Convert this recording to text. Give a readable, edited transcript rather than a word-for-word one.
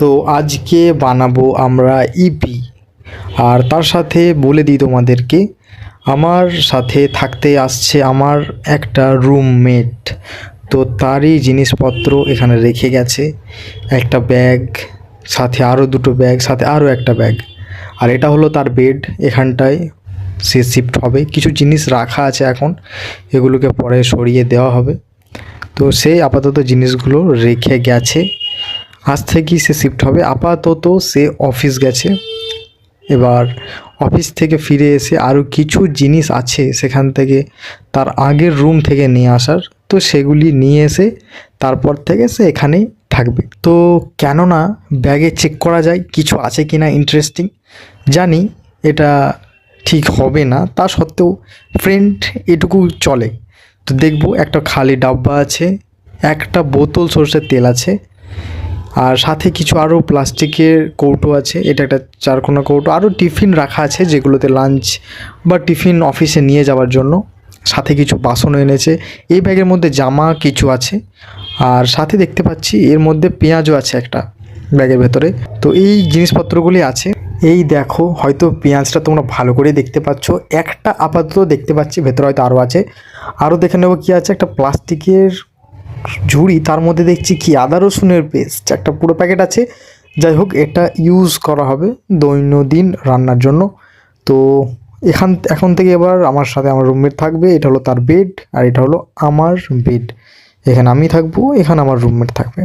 তো আজকে বানাবো আমরা ইপি। আর তার সাথে বলে দিই তোমাদেরকে, আমার সাথে থাকতে আসছে আমার একটা রুমমেট। তো তারই জিনিসপত্র এখানে রেখে গেছে, একটা ব্যাগ, সাথে আরও দুটো ব্যাগ, সাথে আরও একটা ব্যাগ। আর এটা হলো তার বেড, এখানটায় সে শিফট হবে। কিছু জিনিস রাখা আছে এখন, এগুলোকে পরে সরিয়ে দেওয়া হবে। তো সে আপাতত জিনিসগুলো রেখে গেছে, আজ থেকেই সে শিফট হবে। আপাতত সে অফিস গেছে। এবার অফিস থেকে ফিরে এসে আরও কিছু জিনিস আছে সেখান থেকে, তার আগের রুম থেকে নিয়ে আসার, তো সেগুলি নিয়ে এসে তারপর থেকে সে এখানেই থাকবে। তো কেননা ব্যাগে চেক করা যায় কিছু আছে কি না ইন্টারেস্টিং। জানি এটা ঠিক হবে না, তা সত্ত্বেও ফ্রেন্ড এটুকু চলে। তো দেখব একটা খালি ডাব্বা আছে, একটা বোতল সরষের তেল আছে, আর সাথে কিছু আরও প্লাস্টিকের কৌটো আছে, এটা একটা চারকোনা কৌটো। আরও টিফিন রাখা আছে যেগুলোতে লাঞ্চ বা টিফিন অফিসে নিয়ে যাওয়ার জন্য। সাথে কিছু বাসনও এনেছে। এই ব্যাগের মধ্যে জামা কিছু আছে, আর সাথে দেখতে পাচ্ছি এর মধ্যে পেঁয়াজও আছে একটা ব্যাগের ভেতরে। তো এই জিনিসপত্রগুলি আছে। এই দেখো, হয়তো পেঁয়াজটা তোমরা ভালো করে দেখতে পাচ্ছ, একটা আপাতত দেখতে পাচ্ছি, ভেতরে হয়তো আরও আছে। আরও দেখে নেবো কী আছে। একটা প্লাস্টিকের ঝুড়ি, তার মধ্যে দেখছি কি আদা রসুনের পেস্ট, একটা পুরো প্যাকেট আছে। যাই হোক, এটা ইউজ করা হবে দৈনন্দিন রান্নার জন্য। তো এখন থেকে এবার আমার সাথে আমার রুমমেট থাকবে। এটা হলো তার বেড, আর এটা হলো আমার বেড। এখানে আমি থাকবো, এখানে আমার রুমমেট থাকবে।